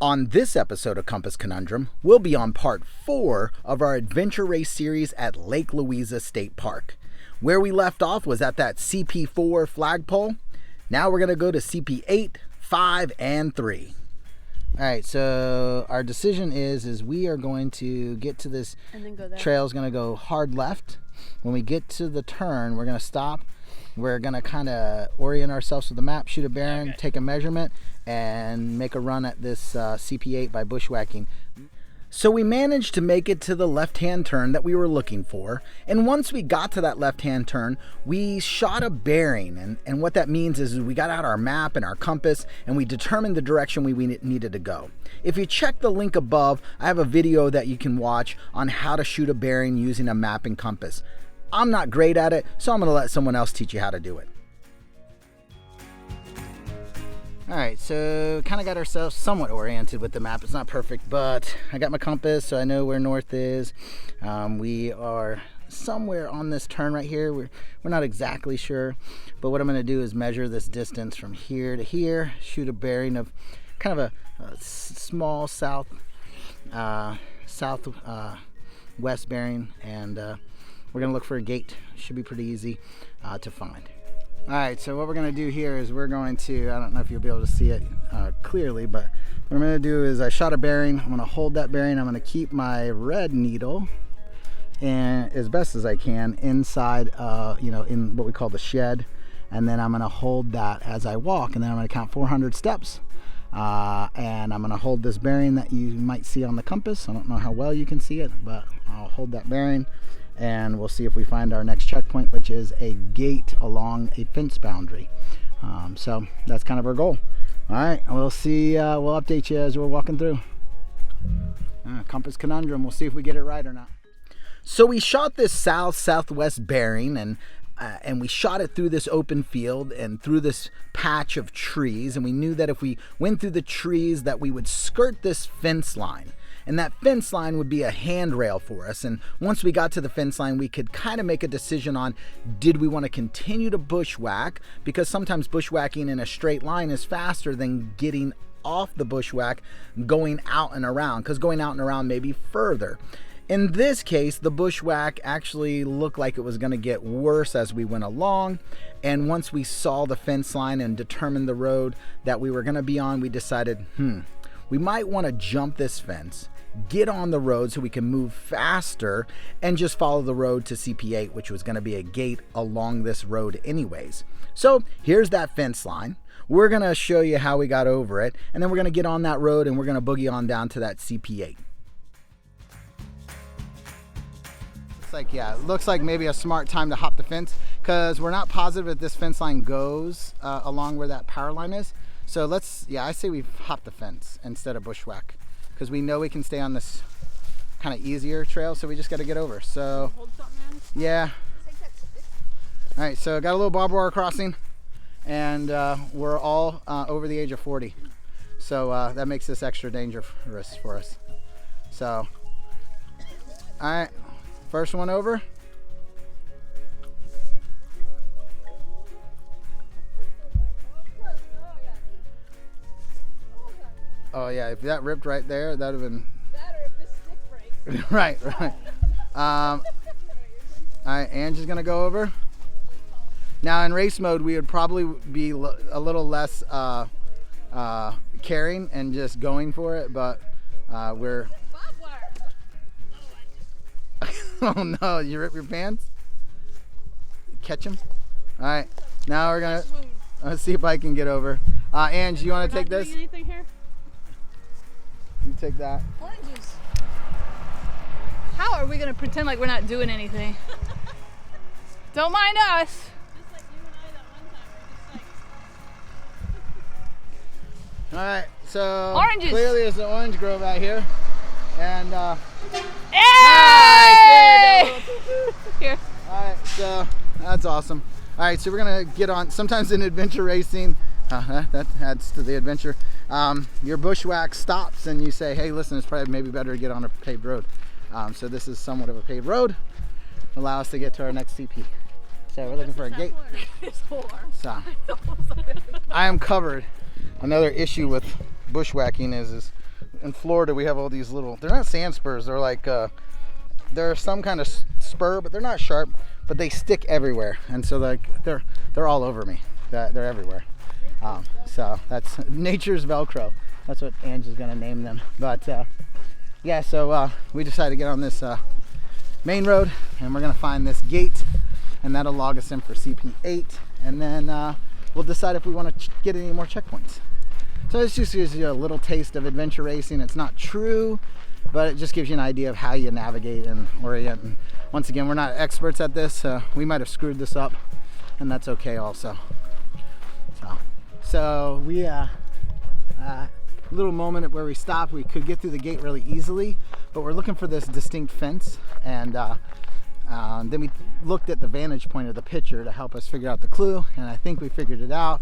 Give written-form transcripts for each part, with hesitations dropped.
On this episode of Compass Conundrum, we'll be on part 4 of our adventure race series at Lake Louisa State Park. Where we left off was at that CP4 flagpole. Now we're going to go to CP8, 5, and 3. Alright, so our decision is we are going to get to this trail. Is going to go hard left. When we get to the turn, we're going to stop. We're going to kind of orient ourselves with the map, shoot a bearing, take a measurement, and make a run at this CP8 by bushwhacking. So we managed to make it to the left-hand turn that we were looking for, and once we got to that left-hand turn, we shot a bearing, and what that means is we got out our map and our compass, and we determined the direction we needed to go. If you check the link above, I have a video that you can watch on how to shoot a bearing using a map and compass. I'm not great at it, so I'm going to let someone else teach you how to do it. Alright, so kind of got ourselves somewhat oriented with the map. It's not perfect, but I got my compass, so I know where north is. We are somewhere on this turn right here. We're not exactly sure, but what I'm going to do is measure this distance from here to here, shoot a bearing of kind of a small southwest bearing, and we're going to look for a gate. Should be pretty easy to find. Alright, so what we're going to do here is we're going to, I don't know if you'll be able to see it clearly, but what I'm going to do is I shot a bearing. I'm going to hold that bearing. I'm going to keep my red needle and as best as I can inside, in what we call the shed. And then I'm going to hold that as I walk, and then I'm going to count 400 steps. And I'm going to hold this bearing that you might see on the compass. I don't know how well you can see it, but I'll hold that bearing. And we'll see if we find our next checkpoint, which is a gate along a fence boundary. So that's kind of our goal. All right, we'll see. We'll update you as we're walking through. Compass Conundrum. We'll see if we get it right or not. So we shot this south-southwest bearing, and we shot it through this open field and through this patch of trees. And we knew that if we went through the trees, that we would skirt this fence line. And that fence line would be a handrail for us. And once we got to the fence line, we could kind of make a decision on, did we want to continue to bushwhack? Because sometimes bushwhacking in a straight line is faster than getting off the bushwhack going out and around, because going out and around may be further. In this case, the bushwhack actually looked like it was going to get worse as we went along. And once we saw the fence line and determined the road that we were going to be on, we decided, we might want to jump this fence, get on the road so we can move faster, and just follow the road to CP8, which was going to be a gate along this road anyways. So here's that fence line. We're going to show you how we got over it, and then we're going to get on that road and we're going to boogie on down to that CP8. Looks like maybe a smart time to hop the fence, because we're not positive if this fence line goes along where that power line is. So I say we hop the fence instead of bushwhack, because we know we can stay on this kind of easier trail, so we just got to get over. So yeah. All right, so got a little barbed wire crossing, and we're all over the age of 40, so that makes this extra dangerous for us. So all right, first one over. Oh yeah, if that ripped right there, that would have been better if this stick breaks. right. All right, Angie's gonna go over. Now in race mode, we would probably be a little less caring and just going for it, but we're. Oh no, you rip your pants? Catch him. All right, now we're gonna. Let's see if I can get over. Ange, you want to take this? Anything here? You take that. Oranges. How are we going to pretend like we're not doing anything? Don't mind us. Just like you and I that one time. We're just like... Alright, so oranges. Clearly there's an orange grove out here. And hey! Nice! Here. Alright, so that's awesome. Alright, so we're going to get on. Sometimes in adventure racing, that adds to the adventure. Your bushwhack stops and you say, hey, listen, it's probably maybe better to get on a paved road. So this is somewhat of a paved road. Allow us to get to our next CP. So we're looking for a gate. So I am covered. Another issue with bushwhacking is in Florida we have all these little, they're not sand spurs, they're like they're some kind of spur, but they're not sharp, but they stick everywhere, and so like they're all over me. They're everywhere. So that's nature's Velcro. That's what Ange is gonna name them. But yeah, so we decided to get on this main road, and we're gonna find this gate, and that'll log us in for CP8, and then we'll decide if we want to get any more checkpoints. So this just gives you a little taste of adventure racing. It's not true, but it just gives you an idea of how you navigate and orient. And once again, we're not experts at this. We might have screwed this up, and that's okay also. So we little moment where we stopped. We could get through the gate really easily, but we're looking for this distinct fence, and then we looked at the vantage point of the picture to help us figure out the clue, and I think we figured it out.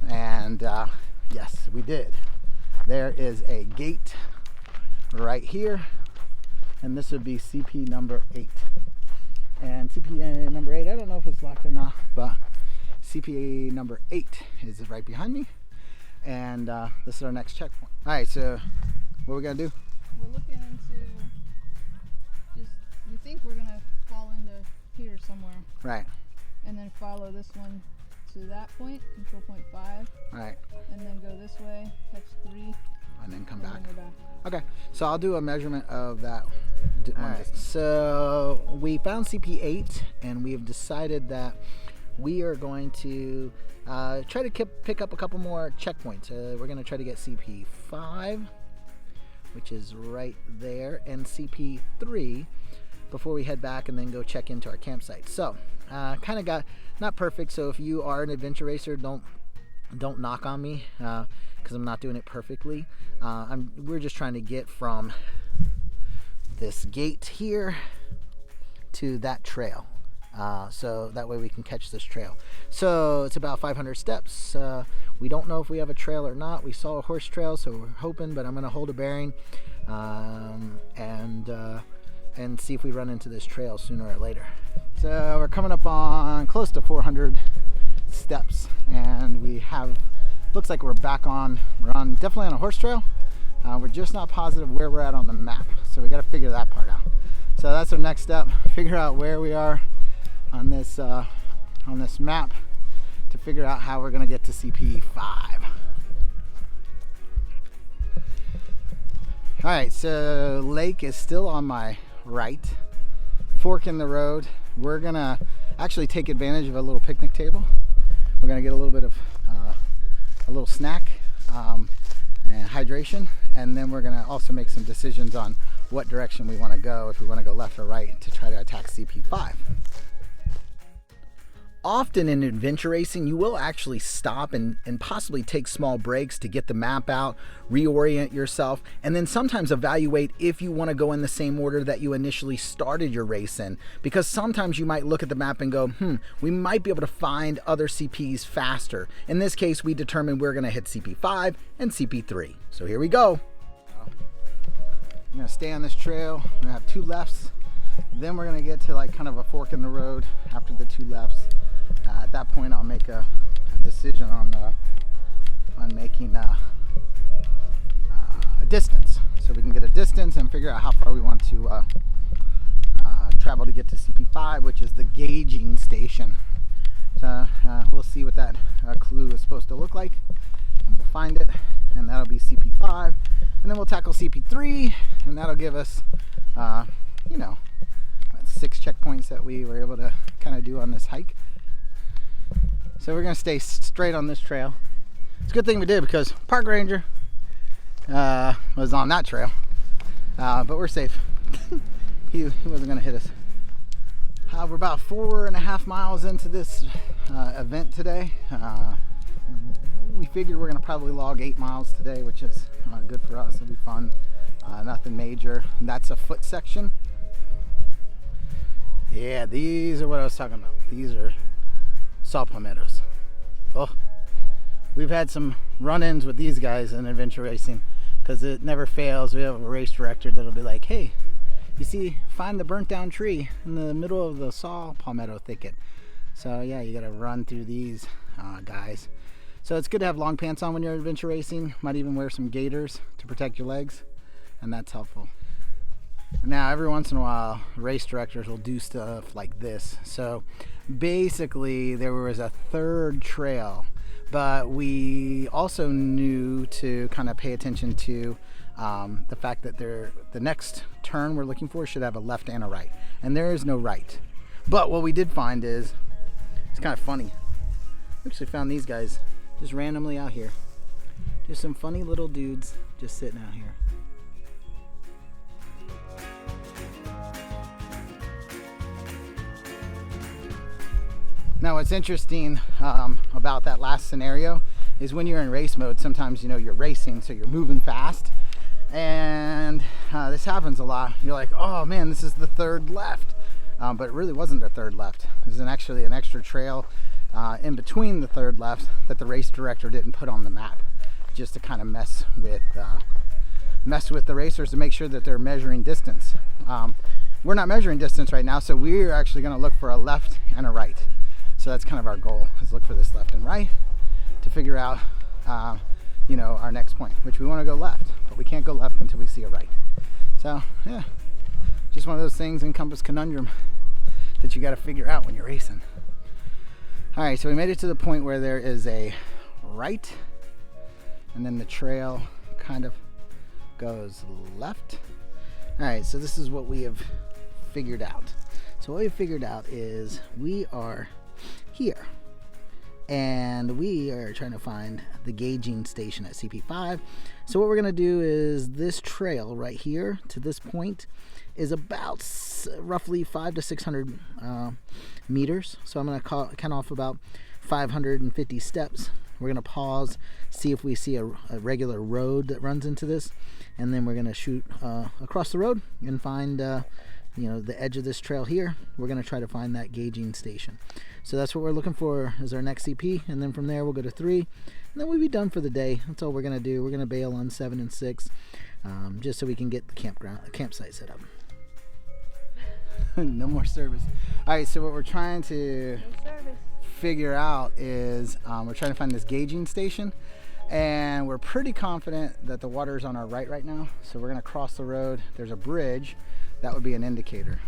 And yes, we did. There is a gate right here, and this would be CP number 8. And CP number 8, I don't know if it's locked or not, but CPA number 8 is right behind me, and this is our next checkpoint. All right, so what are we gonna do? We're looking into just, we think we're gonna fall into here somewhere. Right. And then follow this one to that point, control point 5. Right. And then go this way, catch 3. And then come and back. then go back. Okay, so I'll do a measurement of that. All right. So we found CP8, and we have decided that we are going to try to pick up a couple more checkpoints. We're going to try to get CP5, which is right there, and CP3 before we head back and then go check into our campsite. So kind of got, not perfect, so if you are an adventure racer, don't knock on me because I'm not doing it perfectly. We're just trying to get from this gate here to that trail. So that way we can catch this trail. So it's about 500 steps. We don't know if we have a trail or not. We saw a horse trail, so we're hoping, but I'm going to hold a bearing and see if we run into this trail sooner or later. So we're coming up on close to 400 steps, and we have, looks like we're definitely on a horse trail. We're just not positive where we're at on the map, so we got to figure that part out. So that's our next step, figure out where we are on this map to figure out how we're going to get to CP5. All right, so lake is still on my right, fork in the road. We're going to actually take advantage of a little picnic table. We're going to get a little bit of a little snack and hydration, and then we're going to also make some decisions on what direction we want to go, if we want to go left or right to try to attack CP5. Often in adventure racing, you will actually stop and possibly take small breaks to get the map out, reorient yourself, and then sometimes evaluate if you want to go in the same order that you initially started your race in. Because sometimes you might look at the map and go, we might be able to find other CPs faster. In this case, we determined we're going to hit CP5 and CP3. So here we go. I'm going to stay on this trail. I'm going to have 2 lefts. Then we're going to get to like kind of a fork in the road after the 2 lefts. At that point, I'll make a decision on making a distance, so we can get a distance and figure out how far we want to travel to get to CP5, which is the gauging station. So we'll see what that clue is supposed to look like, and we'll find it, and that'll be CP5, and then we'll tackle CP3, and that'll give us, 6 checkpoints that we were able to kind of do on this hike. So we're going to stay straight on this trail. It's a good thing we did because park ranger was on that trail, but we're safe. he wasn't going to hit us. We're about 4.5 miles into this event today. We figured we're going to probably log 8 miles today, which is good for us. It'll be fun. Nothing major. That's a foot section. Yeah, these are what I was talking about. These are saw palmettos. Oh, we've had some run-ins with these guys in adventure racing because it never fails. We have a race director that'll be like, hey, you see, find the burnt down tree in the middle of the saw palmetto thicket. So yeah, you gotta run through these guys. So it's good to have long pants on when you're adventure racing. Might even wear some gaiters to protect your legs. and that's helpful. Now, every once in a while, race directors will do stuff like this. So basically, there was a third trail, but we also knew to kind of pay attention to the fact that the next turn we're looking for should have a left and a right, and there is no right. But what we did find is, it's kind of funny. We actually found these guys just randomly out here. Just some funny little dudes just sitting out here. Now, what's interesting about that last scenario is when you're in race mode, sometimes, you know, you're racing, so you're moving fast, and this happens a lot. You're like, oh man, this is the third left, but it really wasn't a third left. There's actually an extra trail in between the third left that the race director didn't put on the map, just to kind of mess with the racers to make sure that they're measuring distance. We're not measuring distance right now, so we're actually going to look for a left and a right. So that's kind of our goal, is look for this left and right to figure out, you know, our next point, which we want to go left, but we can't go left until we see a right. So yeah, just one of those things in Compass Conundrum that you got to figure out when you're racing. All right, so we made it to the point where there is a right, and then the trail kind of goes left. All right, so this is what we have figured out. So what we figured out is we are here, and we are trying to find the gauging station at CP5. So what we're going to do is this trail right here to this point is about roughly 500 to 600 meters. So I'm going to count off about 550 steps. We're going to pause, see if we see a regular road that runs into this, and then we're going to shoot across the road and find you know, the edge of this trail here. We're going to try to find that gauging station. So that's what we're looking for as our next CP, and then from there we'll go to 3, and then we'll be done for the day. That's all we're going to do. We're going to bail on 7 and 6, just so we can get the campsite set up. No more service. All right, so what we're trying to figure out is we're trying to find this gauging station, and we're pretty confident that the water is on our right now. So we're going to cross the road. There's a bridge. That would be an indicator.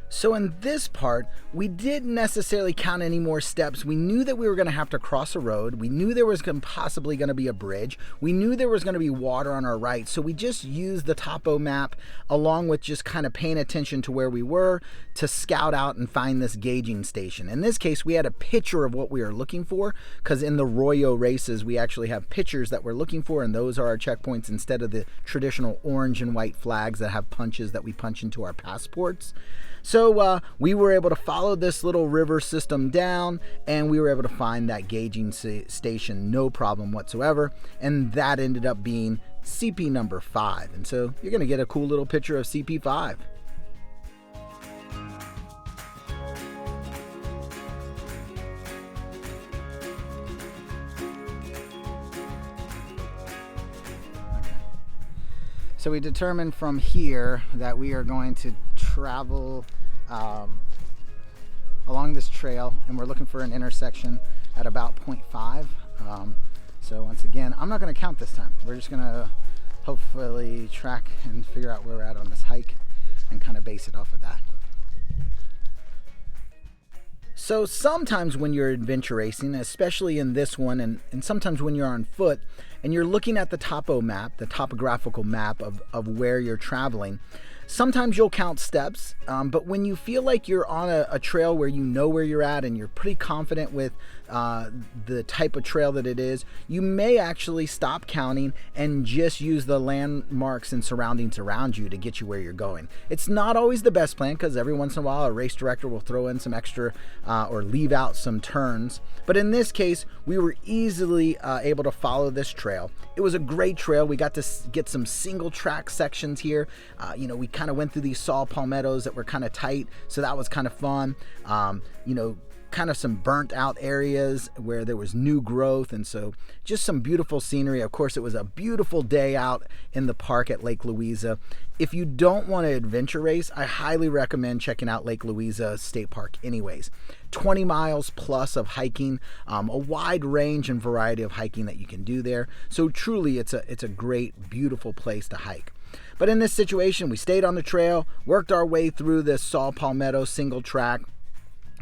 So in this part, we didn't necessarily count any more steps. We knew that we were going to have to cross a road. We knew there was possibly going to be a bridge. We knew there was going to be water on our right. So we just used the topo map along with just kind of paying attention to where we were to scout out and find this gauging station. In this case, we had a picture of what we were looking for, because in the ROYO races, we actually have pictures that we're looking for, and those are our checkpoints instead of the traditional orange and white flags that have punches that we punch into our passports. So we were able to follow this little river system down, and we were able to find that gauging station no problem whatsoever, and that ended up being CP number 5. And so you're going to get a cool little picture of CP 5. So we determined from here that we are going to travel along this trail, and we're looking for an intersection at about 0.5. So once again, I'm not going to count this time. We're just going to hopefully track and figure out where we're at on this hike and kind of base it off of that. So sometimes when you're adventure racing, especially in this one, and sometimes when you're on foot and you're looking at the topo map, the topographical map of where you're traveling, sometimes you'll count steps, but when you feel like you're on a trail where you know where you're at and you're pretty confident with the type of trail that it is, you may actually stop counting and just use the landmarks and surroundings around you to get you where you're going. It's not always the best plan, because every once in a while a race director will throw in some extra or leave out some turns. But in this case, we were easily able to follow this trail. It was a great trail. We got to get some single track sections here. You know, we kind of went through these saw palmettos that were kind of tight, so that was kind of fun. You know, kind of some burnt out areas where there was new growth, and so just some beautiful scenery. Of course, it was a beautiful day out in the park at Lake Louisa. If you don't want to adventure race, I highly recommend checking out Lake Louisa State Park anyways. 20 miles plus of hiking, a wide range and variety of hiking that you can do there. So truly, it's a great, beautiful place to hike. But in this situation, we stayed on the trail, worked our way through this saw palmetto single track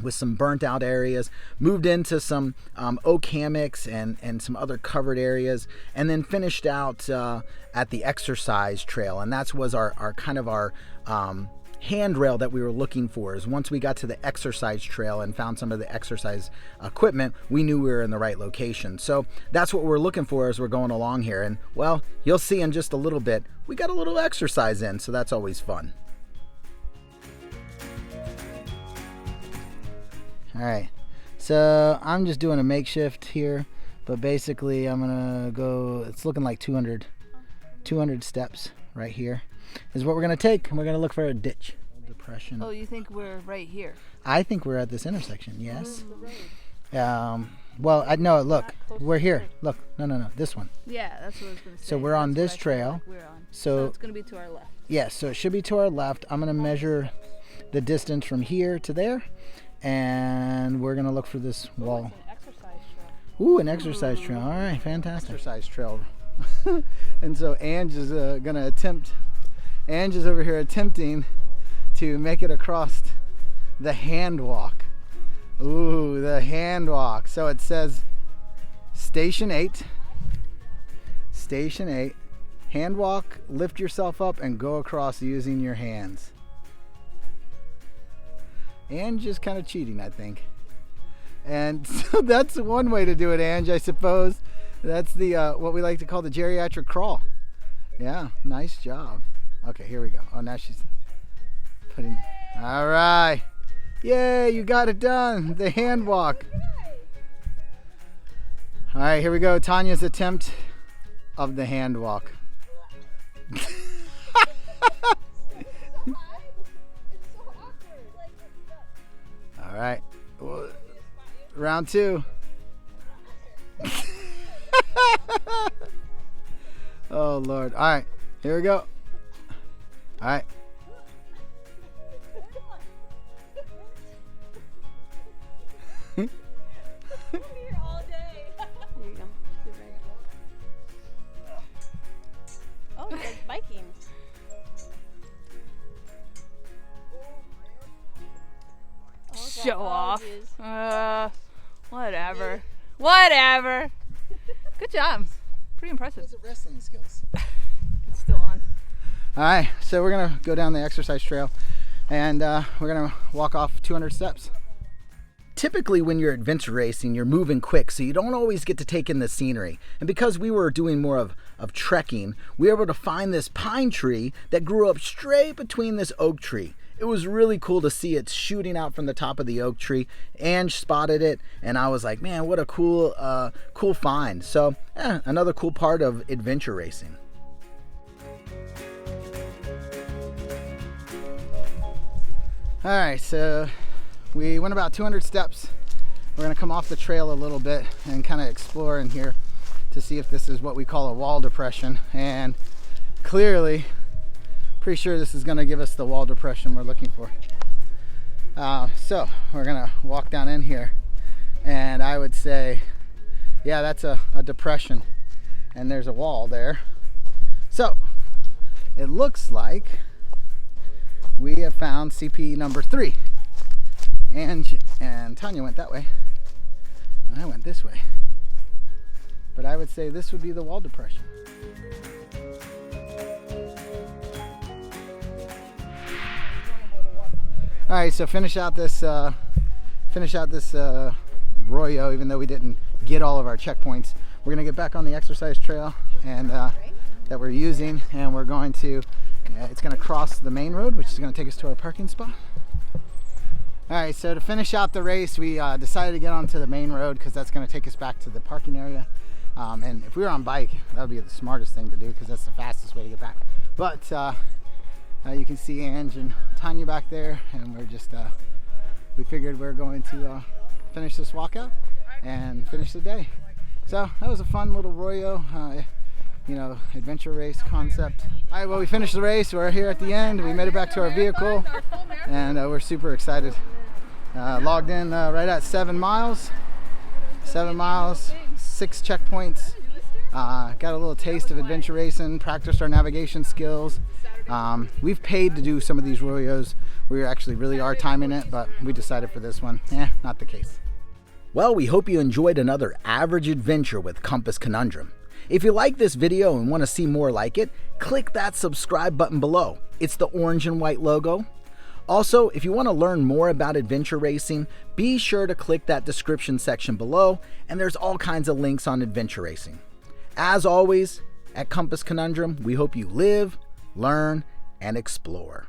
with some burnt out areas, moved into some oak hammocks and some other covered areas, and then finished out at the exercise trail. And that was our kind of our handrail that we were looking for. Is once we got to the exercise trail and found some of the exercise equipment, we knew we were in the right location. So that's what we're looking for as we're going along here. And well, you'll see in just a little bit, we got a little exercise in, so that's always fun. All right, so I'm just doing a makeshift here, but basically I'm gonna go, it's looking like 200 steps right here is what we're gonna take, and we're gonna look for a ditch. Depression. Oh, you think we're right here? I think we're at this intersection, yes. Well, no, look, we're here. Look, no, this one. Yeah, that's what I was gonna say. So we're on this trail. Like we're on. So It's gonna be to our left. Yes, so it should be to our left. I'm gonna measure the distance from here to there, and we're gonna look for this wall. It's an exercise trail. Ooh, an exercise trail. All right, fantastic. Exercise trail. And so Ange is gonna attempt. Ange is over here attempting to make it across the hand walk. Ooh, the hand walk. So it says Station 8. Station 8. Hand walk, lift yourself up and go across using your hands. Ange is kind of cheating, I think. And so that's one way to do it, Ange, I suppose. That's the what we like to call the geriatric crawl. Yeah, nice job. Okay, here we go. Oh, now she's putting. All right. Yay, you got it done. The hand walk. All right, here we go. Tanya's attempt of the hand walk. All right. Round 2. Oh, Lord. All right. Here we go. All right. We'll be here all day. There you go. Oh, it's like biking. Show off. Whatever. Whatever. Good job. Pretty impressive. Those are wrestling skills. It's still on. All right, so we're gonna go down the exercise trail, and we're gonna walk off 200 steps. Typically when you're adventure racing, you're moving quick, so you don't always get to take in the scenery. And because we were doing more of trekking, we were able to find this pine tree that grew up straight between this oak tree. It was really cool to see it shooting out from the top of the oak tree. Ange spotted it, and I was like, man, what a cool find. So another cool part of adventure racing. All right, so we went about 200 steps. We're gonna come off the trail a little bit and kind of explore in here to see if this is what we call a wall depression. And clearly, pretty sure this is gonna give us the wall depression we're looking for. So we're gonna walk down in here, and I would say, yeah, that's a depression, and there's a wall there. So it looks like we have found CP number 3. And Tanya went that way, and I went this way. But I would say this would be the wall depression. All right, so finish out this ROYO, even though we didn't get all of our checkpoints. We're gonna get back on the exercise trail and that we're using, and we're going to. It's gonna cross the main road, which is gonna take us to our parking spot. All right, so to finish out the race, we decided to get onto the main road because that's gonna take us back to the parking area. And if we were on bike, that would be the smartest thing to do because that's the fastest way to get back. But you can see Ange and Tanya back there, and we're just, we figured we're going to finish this walkout and finish the day. So that was a fun little ROYO, adventure race concept. All right, well, we finished the race. We're here at the end. We made it back to our vehicle, and we're super excited. Logged in right at 7 miles. 7 miles, 6 checkpoints. Got a little taste of adventure racing, practiced our navigation skills. We've paid to do some of these ROYOs. We actually really are timing it, but we decided for this one, not the case. Well, we hope you enjoyed another average adventure with Compass Conundrum. If you like this video and want to see more like it, click that subscribe button below. It's the orange and white logo. Also, if you want to learn more about adventure racing, be sure to click that description section below, and there's all kinds of links on adventure racing. As always, at Compass Conundrum, we hope you live, learn, and explore.